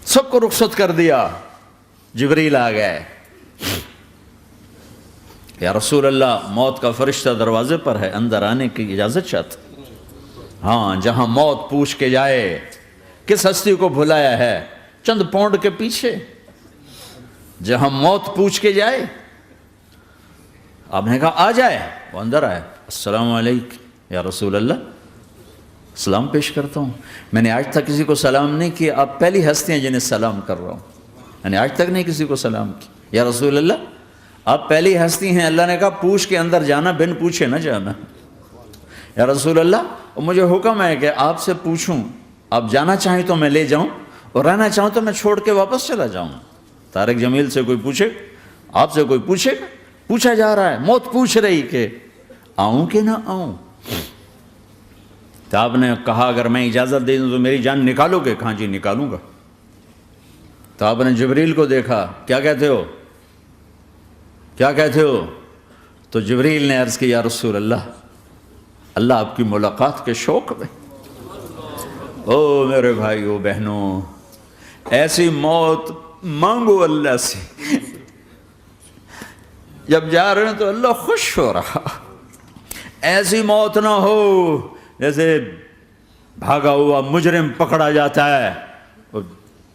سب کو رخصت کر دیا. جبریل آ گئے. یا رسول اللہ موت کا فرشتہ دروازے پر ہے, اندر آنے کی اجازت چاہتا. ہاں, جہاں موت پوچھ کے جائے کس ہستی کو بھلایا ہے, چند پونڈ کے پیچھے جہاں موت پوچھ کے جائے. آپ نے کہا آ جائے, وہ اندر آئے. السلام علیکم یا رسول اللہ, سلام پیش کرتا ہوں. میں نے آج تک کسی کو سلام نہیں کیا, آپ پہلی ہستی ہیں جنہیں سلام کر رہا ہوں. میں نے آج تک نہیں کسی کو سلام کیا. یا رسول اللہ آپ پہلی ہستی ہیں. اللہ نے کہا پوچھ کے اندر جانا, بن پوچھے نہ جانا. یا رسول اللہ مجھے حکم ہے کہ آپ سے پوچھوں, آپ جانا چاہیں تو میں لے جاؤں, اور رہنا چاہوں تو میں چھوڑ کے واپس چلا جاؤں. طارق جمیل سے کوئی پوچھے, آپ سے کوئی پوچھے, پوچھا جا رہا ہے, موت پوچھ رہی کہ آؤں کہ نہ آؤں. تو آپ نے کہا اگر میں اجازت دے دوں تو میری جان نکالو گے؟ کہاں جی نکالوں گا. تو آپ نے جبریل کو دیکھا, کیا کہتے ہو, کیا کہتے ہو؟ تو جبریل نے عرض کی یا رسول اللہ, اللہ آپ کی ملاقات کے شوق میں. او میرے بھائیو بہنوں, ایسی موت مانگو اللہ سے. جب جا رہے ہیں تو اللہ خوش ہو رہا. ایسی موت نہ ہو جیسے بھاگا ہوا مجرم پکڑا جاتا ہے,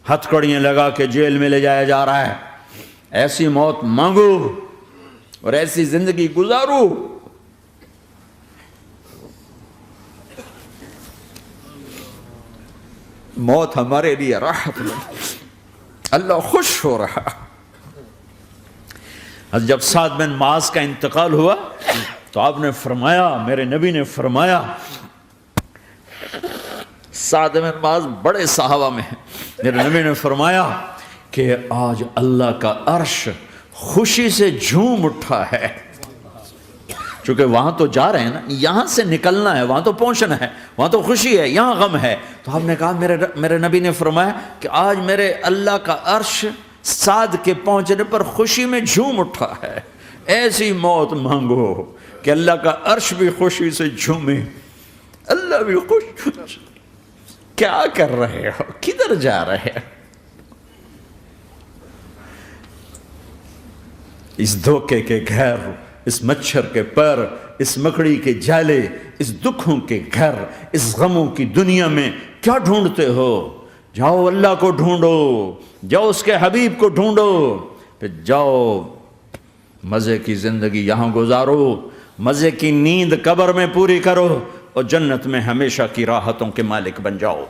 ہتھکڑیاں لگا کے جیل میں لے جایا جا رہا ہے. ایسی موت مانگو اور ایسی زندگی گزارو. موت ہمارے لیے راحت ہے, اللہ خوش ہو رہا. جب سعد بن معاذ کا انتقال ہوا تو آپ نے فرمایا, میرے نبی نے فرمایا, سعد بن معاذ بڑے صحابہ میں ہیں, میرے نبی نے فرمایا کہ آج اللہ کا عرش خوشی سے جھوم اٹھا ہے. چونکہ وہاں تو جا رہے ہیں نا, یہاں سے نکلنا ہے, وہاں تو پہنچنا ہے, وہاں تو خوشی ہے, یہاں غم ہے. تو آپ نے کہا, میرے نبی نے فرمایا کہ آج میرے اللہ کا عرش سعد کے پہنچنے پر خوشی میں جھوم اٹھا ہے. ایسی موت مانگو کہ اللہ کا عرش بھی خوشی سے جھومے, اللہ بھی خوش. کیا کر رہے ہو, کدھر جا رہے ہو؟ اس دھوکے کے گھر, اس مچھر کے پر, اس مکڑی کے جالے, اس دکھوں کے گھر, اس غموں کی دنیا میں کیا ڈھونڈتے ہو؟ جاؤ اللہ کو ڈھونڈو, جاؤ اس کے حبیب کو ڈھونڈو, پھر جاؤ مزے کی زندگی یہاں گزارو, مزے کی نیند قبر میں پوری کرو, اور جنت میں ہمیشہ کی راحتوں کے مالک بن جاؤ.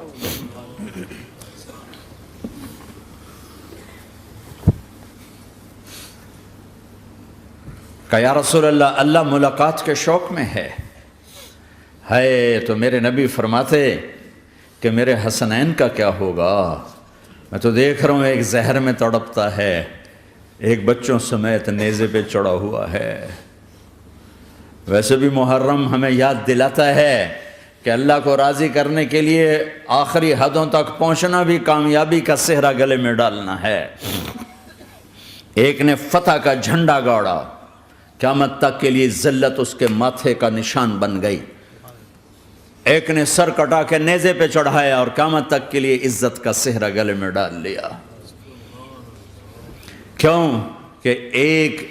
کہ یا رسول اللہ, اللہ ملاقات کے شوق میں ہے. تو میرے نبی فرماتے کہ میرے حسنین کا کیا ہوگا؟ میں تو دیکھ رہا ہوں ایک زہر میں تڑپتا ہے, ایک بچوں سمیت نیزے پہ چڑھا ہوا ہے. ویسے بھی محرم ہمیں یاد دلاتا ہے کہ اللہ کو راضی کرنے کے لیے آخری حدوں تک پہنچنا بھی کامیابی کا صحرا گلے میں ڈالنا ہے. ایک نے فتح کا جھنڈا گاڑا, قیامت تک کے لیے ذلت اس کے ماتھے کا نشان بن گئی. ایک نے سر کٹا کے نیزے پہ چڑھایا اور قیامت تک کے لیے عزت کا صحرا گلے میں ڈال لیا. کیوں کہ ایک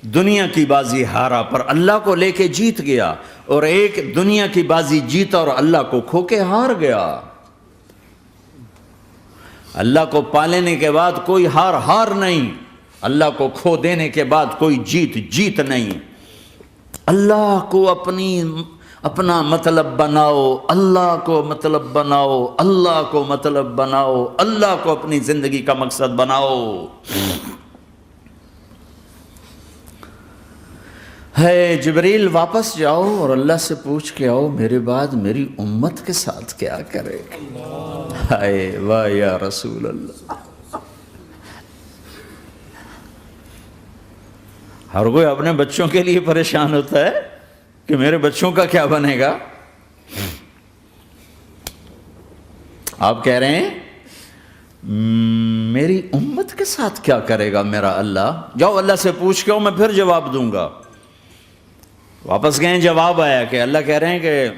دنیا کی بازی ہارا پر اللہ کو لے کے جیت گیا, اور ایک دنیا کی بازی جیتا اور اللہ کو کھو کے ہار گیا. اللہ کو پالینے کے بعد کوئی ہار نہیں, اللہ کو کھو دینے کے بعد کوئی جیت نہیں. اللہ کو اپنا مطلب بناؤ, اللہ کو مطلب بناؤ, اللہ کو مطلب بناؤ, اللہ کو اپنی زندگی کا مقصد بناؤ. جبریل واپس جاؤ اور اللہ سے پوچھ کے آؤ میرے بعد میری امت کے ساتھ کیا کرے گا. واہ یا رسول اللہ. ہر کوئی اپنے بچوں کے لیے پریشان ہوتا ہے کہ میرے بچوں کا کیا بنے گا. آپ کہہ رہے ہیں میری امت کے ساتھ کیا کرے گا میرا اللہ. جاؤ اللہ سے پوچھ کے آؤ, میں پھر جواب دوں گا. واپس گئے, جواب آیا کہ اللہ کہہ رہے ہیں کہ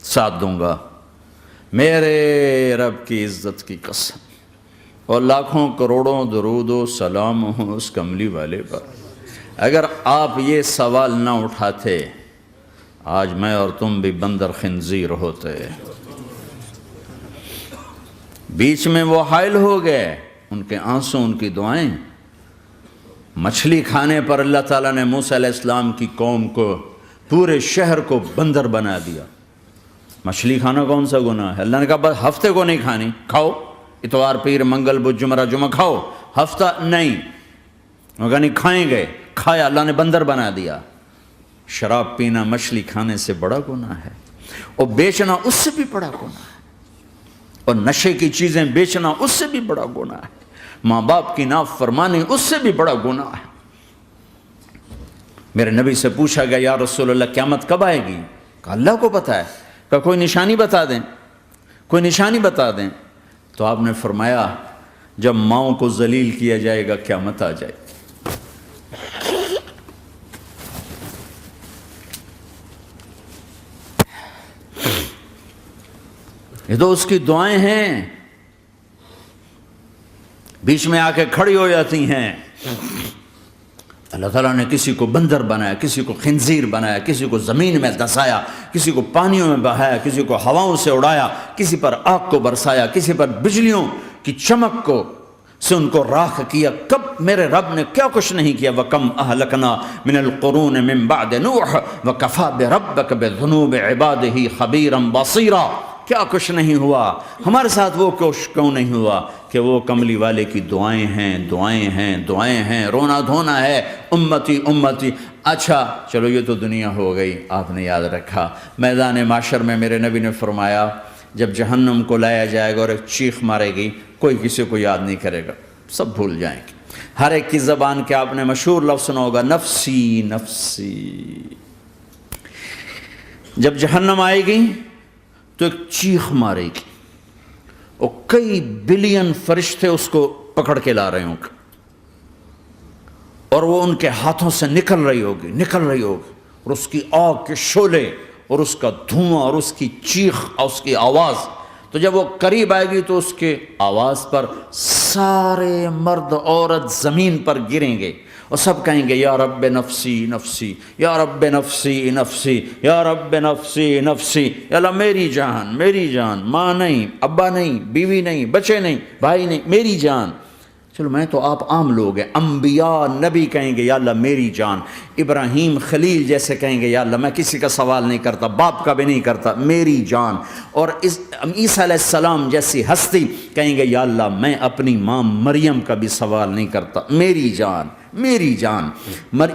ساتھ دوں گا. میرے رب کی عزت کی قسم, اور لاکھوں کروڑوں درود و سلام ہوں اس کملی والے پر۔ اگر آپ یہ سوال نہ اٹھاتے آج میں اور تم بھی بندر خنزیر ہوتے۔ بیچ میں وہ حائل ہو گئے، ان کے آنسو، ان کی دعائیں۔ مچھلی کھانے پر اللہ تعالیٰ نے موسیٰ علیہ السلام کی قوم کو، پورے شہر کو بندر بنا دیا۔ مچھلی کھانا کون سا گناہ ہے؟ اللہ نے کہا بس ہفتے کو نہیں کھانی، کھاؤ، اتوار پیر منگل بدھ جمعہ جمعہ کھاؤ، ہفتہ نہیں۔ وہ کہا نہیں کھائیں گے، کھایا، اللہ نے بندر بنا دیا۔ شراب پینا مچھلی کھانے سے بڑا گناہ ہے، اور بیچنا اس سے بھی بڑا گناہ ہے، اور نشے کی چیزیں بیچنا اس سے بھی بڑا گناہ ہے، ماں باپ کی نافرمانی اس سے بھی بڑا گناہ ہے۔ میرے نبی سے پوچھا گیا یا رسول اللہ قیامت کب آئے گی؟ کہا اللہ کو پتہ ہے۔ کہا کوئی نشانی بتا دیں، کوئی نشانی بتا دیں۔ تو آپ نے فرمایا جب ماؤں کو ذلیل کیا جائے گا قیامت آ جائے گی۔ یہ تو اس کی دعائیں ہیں، بیچ میں آ کے کھڑی ہو جاتی ہیں۔ اللہ تعالیٰ نے کسی کو بندر بنایا، کسی کو خنزیر بنایا، کسی کو زمین میں دسایا، کسی کو پانیوں میں بہایا، کسی کو ہواؤں سے اڑایا، کسی پر آگ کو برسایا، کسی پر بجلیوں کی چمک کو سے ان کو راکھ کیا۔ کب میرے رب نے کیا کچھ نہیں کیا۔ وَكَمْ أَهْلَكْنَا مِنَ الْقُرُونِ مِن بَعْدِ نُوحٍ وَكَفَى بِرَبِّكَ بِذُنُوبِ عِبَادِهِ خَبِيرًا بَصِيرًا۔ کیا کچھ نہیں ہوا ہمارے ساتھ، وہ کچھ کیوں نہیں ہوا کہ وہ کملی والے کی دعائیں ہیں، دعائیں ہیں، دعائیں ہیں، رونا دھونا ہے، امتی امتی۔ اچھا چلو یہ تو دنیا ہو گئی، آپ نے یاد رکھا۔ میدان معاشر میں میرے نبی نے فرمایا جب جہنم کو لایا جائے گا اور ایک چیخ مارے گی، کوئی کسی کو یاد نہیں کرے گا، سب بھول جائیں گے۔ ہر ایک کی زبان کے آپ نے مشہور لفظ سنا ہوگا نفسی نفسی۔ جب جہنم آئے گی تو ایک چیخ مارے گی، اور کئی بلین فرشتے اس کو پکڑ کے لا رہے ہوں گے، اور وہ ان کے ہاتھوں سے نکل رہی ہوگی، اور اس کی آگ کے شعلے اور اس کا دھواں اور اس کی چیخ اور اس کی آواز۔ تو جب وہ قریب آئے گی تو اس کے آواز پر سارے مرد عورت زمین پر گریں گے، اور سب کہیں گے یا رب نفسی نفسی، یا رب نفسی نفسی، یا رب نفسی نفسی، یا اللہ میری جان، میری جان، ماں نہیں، ابا نہیں، بیوی نہیں، بچے نہیں، بھائی نہیں، میری جان۔ چلو میں تو آپ عام لوگ ہیں، انبیاء نبی کہیں گے یا اللہ میری جان، ابراہیم خلیل جیسے کہیں گے یا اللہ میں کسی کا سوال نہیں کرتا، باپ کا بھی نہیں کرتا، میری جان، اور عیسیٰ علیہ السلام جیسی ہستی کہیں گے یا اللہ میں اپنی ماں مریم کا بھی سوال نہیں کرتا، میری جان، میری جان۔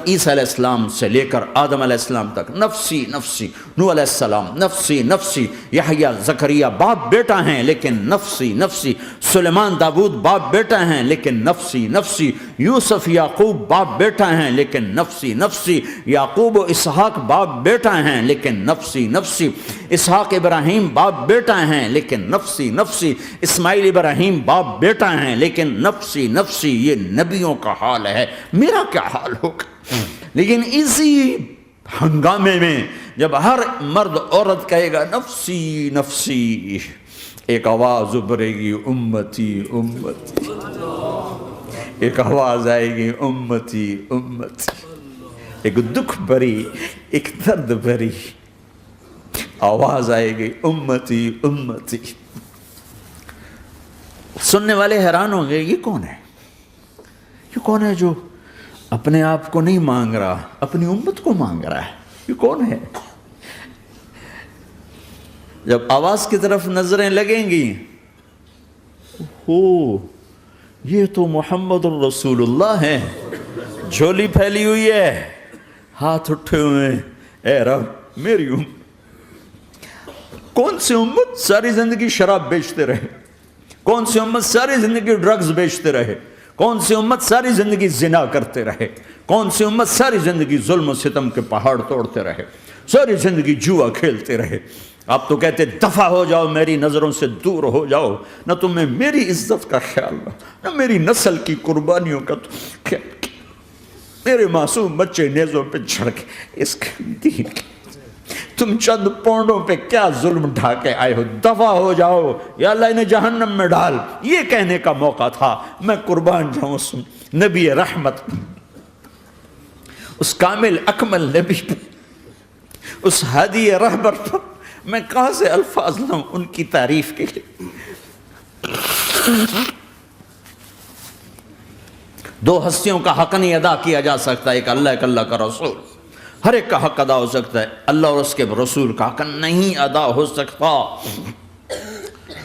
عیسیٰ علیہ السلام سے لے کر آدم علیہ السلام تک نفسی نفسی، نوح علیہ السلام نفسی نفسی، یحییٰ زکریا باپ بیٹا ہیں لیکن نفسی نفسی، سلیمان داؤد باپ بیٹا ہیں لیکن نفسی نفسی، یوسف یعقوب باپ بیٹا ہیں لیکن نفسی نفسی، یعقوب و اسحاق باپ بیٹا ہیں لیکن نفسی نفسی، اسحاق ابراہیم باپ بیٹا ہیں لیکن نفسی نفسی، اسماعیل ابراہیم باپ بیٹا ہیں لیکن نفسی نفسی۔ یہ نبیوں کا حال ہے، میرا کیا حال ہوگا؟ لیکن اسی ہنگامے میں جب ہر مرد عورت کہے گا نفسی نفسی، ایک آواز ابھرے گی امتی امتی، ایک آواز آئے گی امتی امتی، ایک دکھ بھری، ایک درد بھری آواز آئے گی امتی امتی۔ سننے والے حیران ہوں گے یہ کون ہے، یہ کون ہے جو اپنے آپ کو نہیں مانگ رہا، اپنی امت کو مانگ رہا ہے، یہ کون ہے؟ جب آواز کی طرف نظریں لگیں گی، یہ تو محمد الرسول اللہ ہے، جھولی پھیلی ہوئی ہے، ہاتھ اٹھے ہوئے ہیں، اے رب میری امت۔ کون سی امت ساری زندگی شراب بیچتے رہے، کون سی امت ساری زندگی ڈرگز بیچتے رہے، کون سی امت ساری زندگی زنا کرتے رہے، کون سی امت ساری زندگی ظلم و ستم کے پہاڑ توڑتے رہے، ساری زندگی جوا کھیلتے رہے۔ آپ تو کہتے دفع ہو جاؤ، میری نظروں سے دور ہو جاؤ، نہ تمہیں میری عزت کا خیال نہ میری نسل کی قربانیوں کا خیال، میرے معصوم بچے نیزوں پہ چڑھ کے اس کے دین تم چند پونڈوں پہ کیا ظلم ڈھا کے آئے ہو، دفع ہو جاؤ یا اللہ انہیں جہنم میں ڈال، یہ کہنے کا موقع تھا۔ میں قربان جاؤں اس نبی رحمت، اس کامل اکمل نبی پر، اس ہادی رہبر پر میں کہاں سے الفاظ لاؤں ان کی تعریف کے لیے۔ دو ہستیوں کا حق نہیں ادا کیا جا سکتا، ایک اللہ، ایک اللہ کا رسول۔ ہر ایک کا حق ادا ہو سکتا ہے، اللہ اور اس کے رسول کا حق نہیں ادا ہو سکتا۔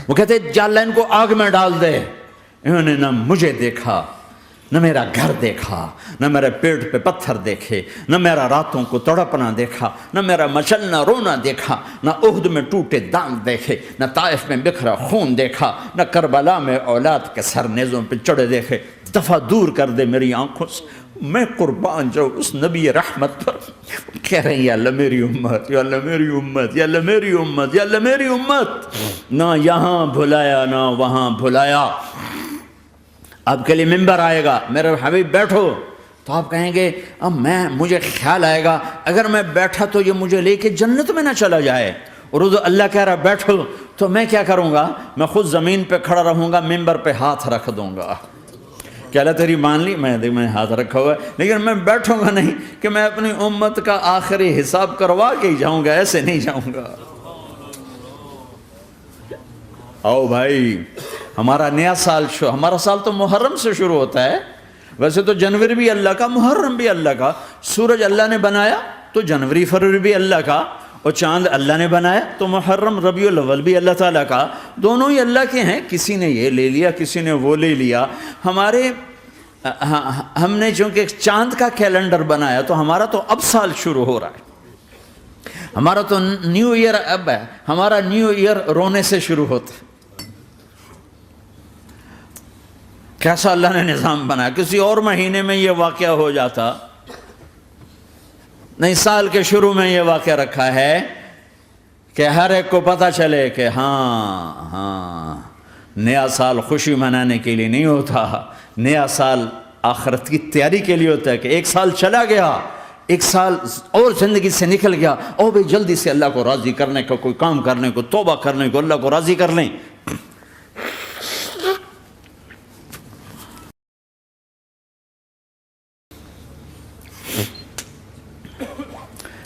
وہ کہتے جا اللہ ان کو آگ میں ڈال دے۔ انہوں نے نہ مجھے دیکھا، نہ میرا گھر دیکھا، نہ میرے پیٹ پہ پتھر دیکھے، نہ میرا راتوں کو تڑپنا دیکھا، نہ میرا مچلنا رونا دیکھا، نہ احد میں ٹوٹے دانت دیکھے، نہ طائف میں بکھرا خون دیکھا، نہ کربلا میں اولاد کے سر نیزوں پہ چڑھے دیکھے۔ دفعہ دور کر دے میری آنکھوں سے، میں قربان جاؤں اس نبی رحمت پر۔ کہہ رہے ہیں یا اللہ میری امت، یا اللہ میری امت، یا اللہ میری امت، یا اللہ میری امت۔ نہ یہاں بھلایا نہ وہاں بھلایا۔ آپ کے لیے ممبر آئے گا، میرے حبیب بیٹھو، تو آپ کہیں گے اب مجھے خیال آئے گا اگر میں بیٹھا تو یہ مجھے لے کے جنت میں نہ چلا جائے، اور اللہ کہہ رہا بیٹھو تو میں کیا کروں گا؟ میں خود زمین پہ کھڑا رہوں گا، ممبر پہ ہاتھ رکھ دوں گا کہ اللہ تیری مان لی، میں ہاتھ رکھا ہوا ہے، لیکن میں بیٹھوں گا نہیں کہ میں اپنی امت کا آخری حساب کروا کے ہی جاؤں گا، ایسے نہیں جاؤں گا۔ آؤ بھائی، ہمارا نیا سال ہمارا سال تو محرم سے شروع ہوتا ہے، ویسے تو جنوری بھی اللہ کا، محرم بھی اللہ کا، سورج اللہ نے بنایا تو جنوری فروری بھی اللہ کا، اور چاند اللہ نے بنایا تو محرم ربیع الاول بھی اللہ تعالیٰ کا، دونوں ہی اللہ کے ہیں۔ کسی نے یہ لے لیا، کسی نے وہ لے لیا۔ ہم نے چونکہ چاند کا کیلنڈر بنایا تو ہمارا تو اب سال شروع ہو رہا ہے، ہمارا تو نیو ایئر اب ہے، ہمارا نیو ایئر رونے سے شروع ہوتا ہے۔ کیسا اللہ نے نظام بنایا، کسی اور مہینے میں یہ واقعہ ہو جاتا، نہیں سال کے شروع میں یہ واقعہ رکھا ہے کہ ہر ایک کو پتہ چلے کہ ہاں نیا سال خوشی منانے کے لیے نہیں ہوتا، نیا سال آخرت کی تیاری کے لیے ہوتا ہے کہ ایک سال چلا گیا، ایک سال اور زندگی سے نکل گیا، او بھئی جلدی سے اللہ کو راضی کرنے کا کوئی کام کرنے کو، توبہ کرنے کو، اللہ کو راضی کر لیں۔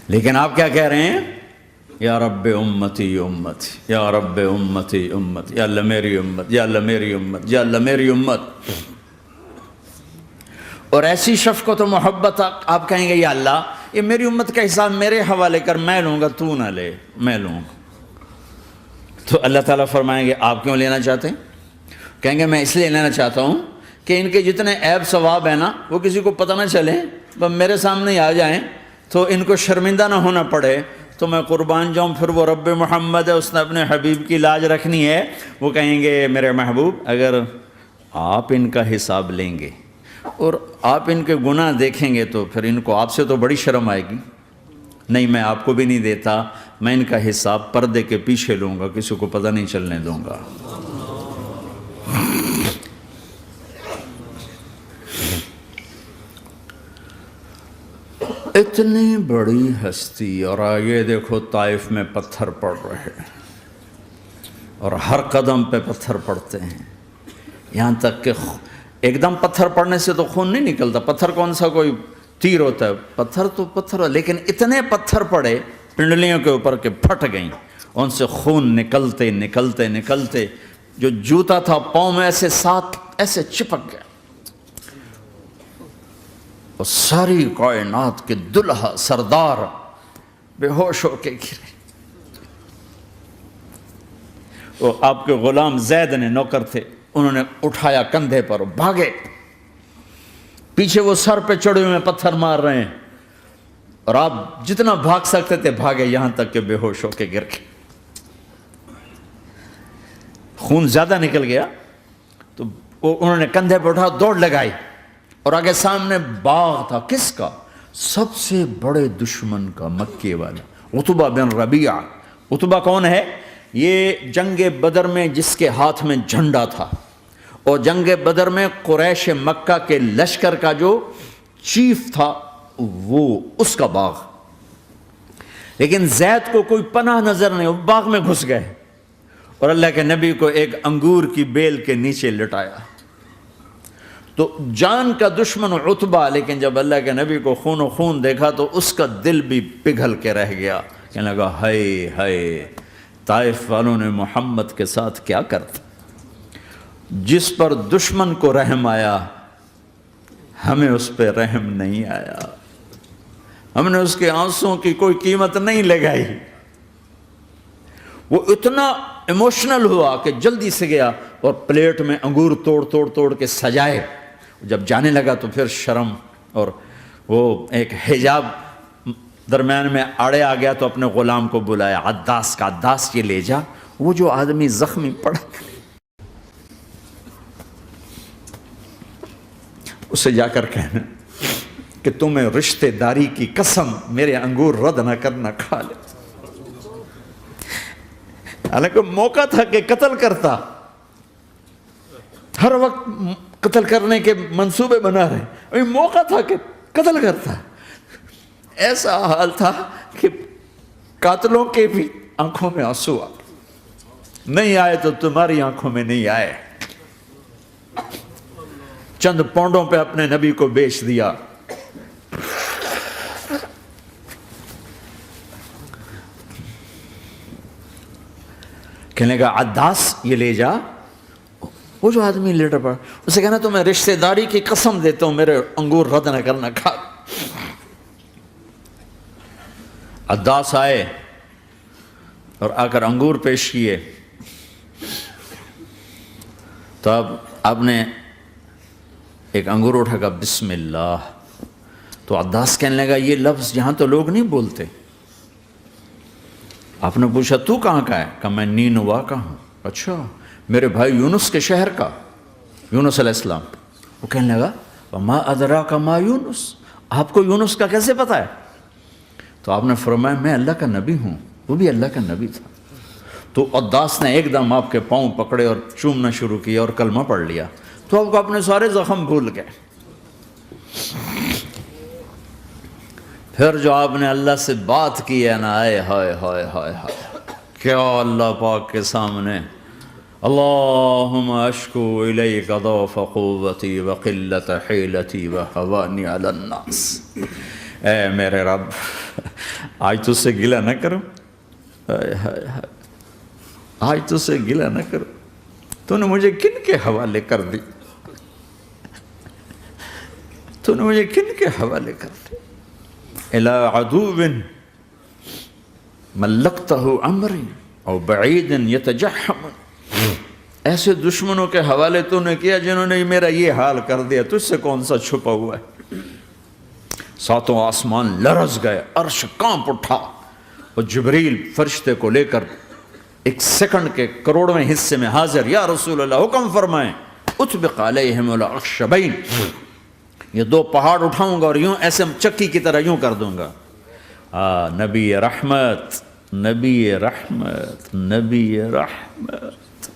لیکن آپ کیا کہہ رہے ہیں؟ یا رب امتی امت، یا رب امتی امت، یا اللہ میری امت، یا اللہ میری امت، یا اللہ میری امت۔ اور ایسی شفقت و محبت آپ کہیں گے یا اللہ یہ میری امت کا حساب میرے حوالے کر، میں لوں گا، تو نہ لے، میں لوں گا۔ تو اللہ تعالیٰ فرمائیں گے آپ کیوں لینا چاہتے ہیں؟ کہیں گے میں اس لیے لینا چاہتا ہوں کہ ان کے جتنے عیب ثواب ہیں نا وہ کسی کو پتہ نہ چلے، بس میرے سامنے ہی آ جائیں تو ان کو شرمندہ نہ ہونا پڑے، تو میں قربان جاؤں۔ پھر وہ رب محمد ہے، اس نے اپنے حبیب کی لاج رکھنی ہے، وہ کہیں گے میرے محبوب اگر آپ ان کا حساب لیں گے اور آپ ان کے گناہ دیکھیں گے تو پھر ان کو آپ سے تو بڑی شرم آئے گی، نہیں میں آپ کو بھی نہیں دیتا، میں ان کا حساب پردے کے پیچھے لوں گا، کسی کو پتہ نہیں چلنے دوں گا۔ اتنی بڑی ہستی، اور آگے دیکھو طائف میں پتھر پڑ رہے ہیں، اور ہر قدم پہ پتھر پڑتے ہیں، یہاں تک کہ ایک دم پتھر پڑنے سے تو خون نہیں نکلتا، پتھر کون سا کوئی تیر ہوتا ہے، پتھر تو پتھر، لیکن اتنے پتھر پڑے پنڈلیوں کے اوپر کہ پھٹ گئیں، ان سے خون نکلتے نکلتے نکلتے جو جوتا تھا پاؤں میں ایسے ساتھ ایسے چپک گیا، اور ساری کائنات کے دلہا سردار بے ہوش ہو کے گرے۔ وہ آپ کے غلام زید نے نوکر تھے، انہوں نے اٹھایا کندھے پر، بھاگے، پیچھے وہ سر پہ چڑھے ہوئے پتھر مار رہے ہیں، اور آپ جتنا بھاگ سکتے تھے بھاگے، یہاں تک کہ بے ہوش ہو کے گر گئے۔ خون زیادہ نکل گیا تو انہوں نے کندھے پہ اٹھا، دوڑ لگائی، اور آگے سامنے باغ تھا، کس کا؟ سب سے بڑے دشمن کا، مکے والا عتبہ بن ربیعہ۔ عتبہ کون ہے؟ یہ جنگ بدر میں جس کے ہاتھ میں جھنڈا تھا، اور جنگ بدر میں قریش مکہ کے لشکر کا جو چیف تھا وہ، اس کا باغ۔ لیکن زید کو کوئی پناہ نظر نہیں، وہ باغ میں گھس گئے اور اللہ کے نبی کو ایک انگور کی بیل کے نیچے لٹایا۔ تو جان کا دشمن عتبہ، لیکن جب اللہ کے نبی کو خون و خون دیکھا تو اس کا دل بھی پگھل کے رہ گیا، کہنے لگا ہائے ہائے، طائف والوں نے محمد کے ساتھ کیا کرتا۔ جس پر دشمن کو رحم آیا ہمیں اس پہ رحم نہیں آیا، ہم نے اس کے آنسوں کی کوئی قیمت نہیں لگائی۔ وہ اتنا ایموشنل ہوا کہ جلدی سے گیا اور پلیٹ میں انگور توڑ کے سجائے۔ جب جانے لگا تو پھر شرم اور وہ ایک حجاب درمیان میں آڑے آ گیا، تو اپنے غلام کو بلایا، عداس کا، عداس یہ لے جا وہ جو آدمی زخمی پڑا، اسے جا کر کہنا کہ تمہیں رشتہ داری کی قسم میرے انگور رد نہ کرنا، کھا لے۔ حالانکہ موقع تھا کہ قتل کرتا، ہر وقت قتل کرنے کے منصوبے بنا رہے، موقع تھا کہ قتل کرتا۔ ایسا حال تھا کہ قاتلوں کے بھی آنکھوں میں آنسو آ نہیں آئے تو تمہاری آنکھوں میں نہیں آئے۔ چند پونڈوں پہ اپنے نبی کو بیچ دیا۔ کہنے کا عداس یہ لے جا، وہ جو آدمی لیٹر پڑا، اسے کہنا تو میں رشتہ داری کی قسم دیتا ہوں میرے انگور رد نہ کرنا، کھا۔ عداس آئے اور آ کر انگور پیش کیے، تو اب آپ نے ایک انگور اٹھا کر بسم اللہ، تو عداس کہنے لگا یہ لفظ یہاں تو لوگ نہیں بولتے۔ آپ نے پوچھا تو کہاں کا ہے؟ کہا میں نینوا کا ہوں۔ اچھا، میرے بھائی یونس کے شہر کا، یونس علیہ السلام۔ وہ کہنے لگا وما ادراک ما یونس، آپ کو یونس کا کیسے پتا ہے؟ تو آپ نے فرمایا میں اللہ کا نبی ہوں، وہ بھی اللہ کا نبی تھا۔ تو عداس نے ایک دم آپ کے پاؤں پکڑے اور چومنا شروع کیا اور کلمہ پڑھ لیا، تو آپ کو اپنے سارے زخم بھول گئے۔ پھر جو آپ نے اللہ سے بات کی ہے نا، آئے ہائے ہائے ہائے ہائے، کیا اللہ پاک کے سامنے اللہم اشکو الیک ضعف قوتی وقلت حیلتی وہوانی علی الناس، اے میرے رب آج تجھ سے گلہ نہ کروں، آج تجھ سے گلہ نہ کروں، تو نے مجھے کن کے حوالے کر دی، تو نے مجھے کن کے حوالے کر دی، الی عدو ملکتہ امری او بعید یتجحم، ایسے دشمنوں کے حوالے تو نے کیا جنہوں نے میرا یہ حال کر دیا، تجھ سے کون سا چھپا ہوا ہے۔ ساتوں آسمان لرز گئے، عرش کانپ اٹھا، اور جبریل فرشتے کو لے کر ایک سیکنڈ کے کروڑویں حصے میں حاضر، یا رسول اللہ حکم فرمائیں اطبق علیہم الاخشبین، یہ دو پہاڑ اٹھاؤں گا اور یوں ایسے چکی کی طرح یوں کر دوں گا۔ نبی رحمت، نبی رحمت، نبی رحمت۔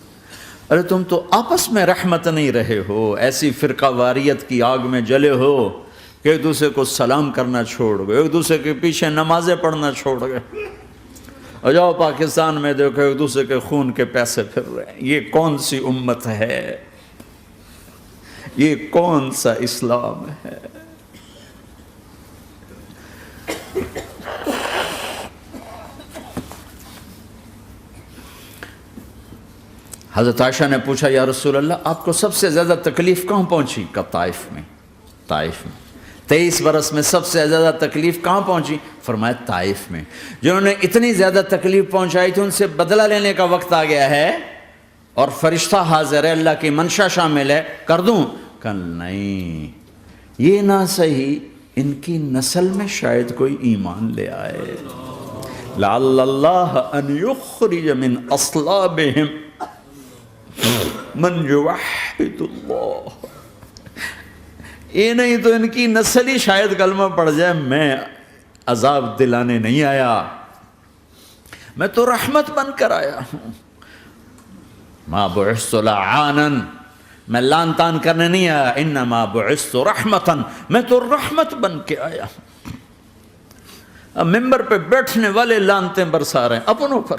ارے تم تو آپس میں رحمت نہیں رہے ہو، ایسی فرقہ واریت کی آگ میں جلے ہو کہ ایک دوسرے کو سلام کرنا چھوڑ گئے، ایک دوسرے کے پیچھے نمازیں پڑھنا چھوڑ گئے، اور جاؤ پاکستان میں دیکھو ایک دوسرے کے خون کے پیسے پھر رہے ہیں۔ یہ کون سی امت ہے؟ یہ کون سا اسلام ہے؟ حضرت عائشہ نے پوچھا یا رسول اللہ آپ کو سب سے زیادہ تکلیف کہاں پہنچی؟ کہا طائف میں، طائف میں۔ 23 برس میں سب سے زیادہ تکلیف کہاں پہنچی؟ فرمایا طائف میں۔ جنہوں نے اتنی زیادہ تکلیف پہنچائی تھی ان سے بدلہ لینے کا وقت آ گیا ہے، اور فرشتہ حاضر ہے، اللہ کی منشا شامل ہے، کر دوں؟ کہ نہیں، یہ نہ صحیح، ان کی نسل میں شاید کوئی ایمان لے آئے، لعل اللہ ان یخرج من اصلابہم من یوحد اللہ، یہ نہیں تو ان کی نسل ہی شاید کلمہ پڑھ جائے۔ میں عذاب دلانے نہیں آیا، میں تو رحمت بن کر آیا ہوں۔ ما بعثت لعانا، میں لان تان کرنے نہیں آیا، انما بعثت رحمتا، میں تو رحمت بن کے آیا ہوں۔ اب ممبر پہ بیٹھنے والے لانتیں برسا رہے ہیں اپنوں پر.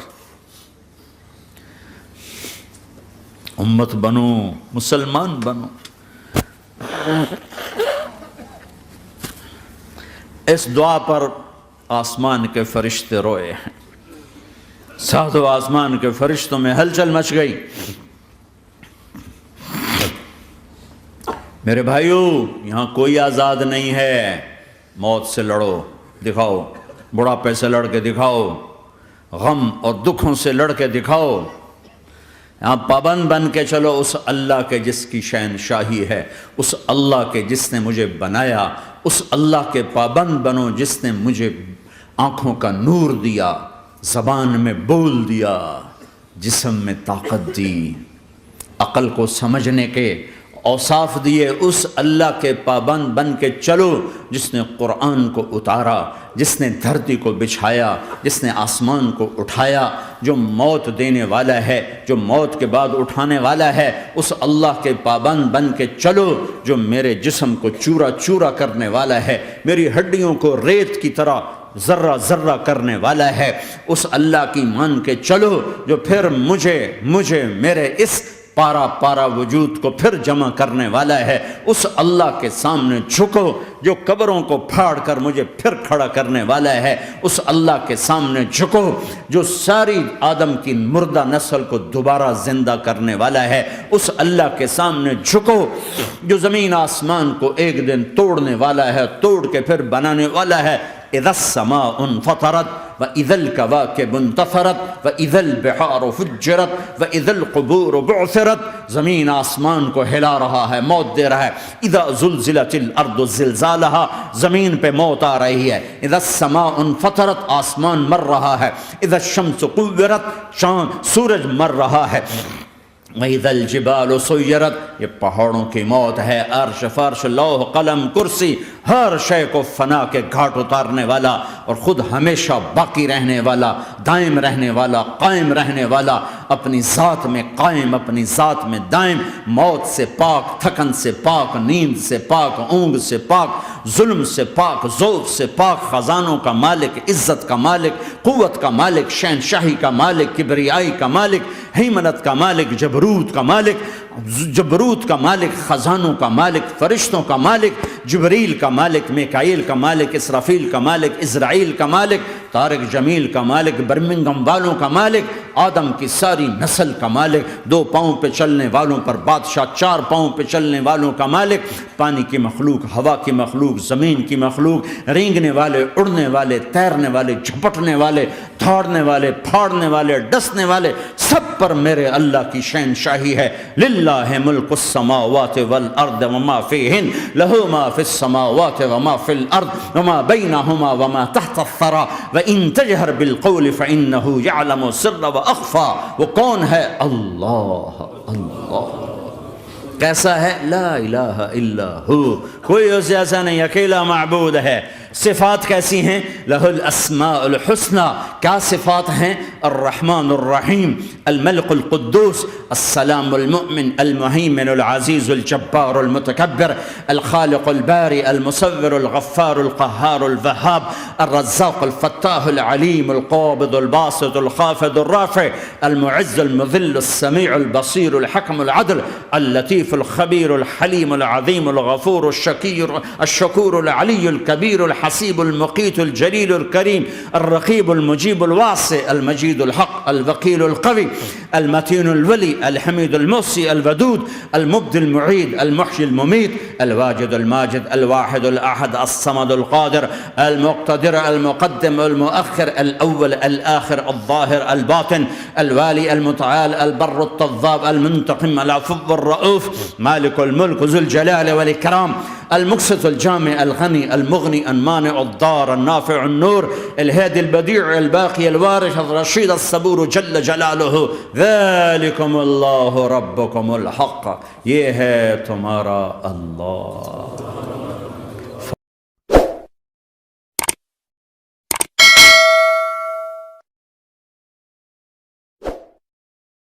امت بنو، مسلمان بنو. اس دعا پر آسمان کے فرشتے روئے ہیں. ساتوں آسمان کے فرشتوں میں ہلچل مچ گئی. میرے بھائیو، یہاں کوئی آزاد نہیں ہے. موت سے لڑو، دکھاؤ. بڑھاپے سے لڑ کے دکھاؤ. غم اور دکھوں سے لڑ کے دکھاؤ. یہاں پابند بن کے چلو اس اللہ کے جس کی شہنشاہی ہے، اس اللہ کے جس نے مجھے بنایا. اس اللہ کے پابند بنو جس نے مجھے آنکھوں کا نور دیا، زبان میں بول دیا، جسم میں طاقت دی، عقل کو سمجھنے کے اوصاف دیے. اس اللہ کے پابند بن کے چلو جس نے قرآن کو اتارا، جس نے دھرتی کو بچھایا، جس نے آسمان کو اٹھایا، جو موت دینے والا ہے، جو موت کے بعد اٹھانے والا ہے. اس اللہ کے پابند بن کے چلو جو میرے جسم کو چورا چورا کرنے والا ہے، میری ہڈیوں کو ریت کی طرح ذرہ ذرہ کرنے والا ہے. اس اللہ کی مان کے چلو جو پھر مجھے میرے اس پارا پارا وجود کو پھر جمع کرنے والا ہے. اس اللہ کے سامنے جھکو جو قبروں کو پھاڑ کر مجھے پھر کھڑا کرنے والا ہے. اس اللہ کے سامنے جھکو جو ساری آدم کی مردہ نسل کو دوبارہ زندہ کرنے والا ہے. اس اللہ کے سامنے جھکو جو زمین آسمان کو ایک دن توڑنے والا ہے، توڑ کے پھر بنانے والا ہے. اذا السماء انفطرت واذا الكواكب انتثرت واذا البحار فجرت واذا القبور بعثرت. زمین آسمان کو ہلا رہا ہے، موت دے رہا ہے. اذا زلزلت الارض زلزالها، زمین پہ موت آ رہی ہے. اذا السماء انفطرت، آسمان مر رہا ہے. اذا الشمس قورت، سورج مر رہا ہے. وَإِذَا الْجِبَالُ سُيِّرَتْ، یہ پہاڑوں کی موت ہے. عرش فرش لوح قلم کرسی ہر شے کو فنا کے گھاٹ اتارنے والا اور خود ہمیشہ باقی رہنے والا، دائم رہنے والا، قائم رہنے والا، اپنی ذات میں قائم، اپنی ذات میں دائم، موت سے پاک، تھکن سے پاک، نیند سے پاک، اونگ سے پاک، ظلم سے پاک، ذوق سے پاک، خزانوں کا مالک، عزت کا مالک، قوت کا مالک، شہنشاہی کا مالک، کبریائی کا مالک، ہیمنت کا مالک، جبروت کا مالک، جبروت کا مالک، خزانوں کا مالک، فرشتوں کا مالک، جبریل کا مالک، میکائیل کا مالک، اسرافیل کا مالک، اسرائیل کا مالک، طارق جمیل کا مالک، برمنگم والوں کا مالک، آدم کی ساری نسل کا مالک، 2 پاؤں پہ چلنے والوں پر بادشاہ، 4 پاؤں پہ چلنے والوں کا مالک، پانی کی مخلوق، ہوا کی مخلوق، زمین کی مخلوق، رینگنے والے، اڑنے والے، تیرنے والے، جھپٹنے والے، دھاڑنے والے، پھاڑنے والے، ڈسنے والے، سب پر میرے اللہ کی شہنشاہی ہے. للہ ملک السماوات والارض وما فیہن، لہ ما فی السماوات وما فی الارض وما بینہما وما تحت الثری وان تجہر بالقول فانہ یعلم السر واخفی. وہ کون ہے؟ اللہ. اللہ کیسا ہے؟ لا الہ الا ہو، کوئی اس جیسا نہیں، اکیلا معبود ہے. صفات کیسی ہیں؟ لہ الاسماء الحسنى. کیا صفات ہیں؟ الرحمن الرحیم، الملک القدوس، السلام المؤمن، المہیمن العزیز الجبار المتکبر، الخالق الباری المصور الغفار القہار الوہاب، الرزاق الفتاح العلیم القابض الباسط الخافض الرافع، المعز المذل السمیع البصیر الحکم العدل، اللطیف الخبیر الحلیم العظیم الغفور الشکور العلی الکبیر الحسیب المقیت الجلیل الکریم، الرقیب المجیب الواسع، المجید الحق، الوکیل القوی، المتین الولی، الحمید المحصی، الودود، المبدی المعید، المحیی الممیت، الواجد الماجد، الواحد الاحد، الصمد القادر، المقتدر، المقدم، المؤخر، الاول، الاخر، الظاهر، الباطن، الوالي، المتعال، البر، التواب، المنتقم، العفو، الرؤوف، مالك الملك، ذو الجلال والإكرام، المقسط، الجامع، الغني، المغني، المانع، الضار، النافع، النور، الهادي، البديع، الباقي، الوارث، الرشيد، الصبور جل جلاله. ذلكم الله ربكم الحق، یہ ہے تمہارا اللہ.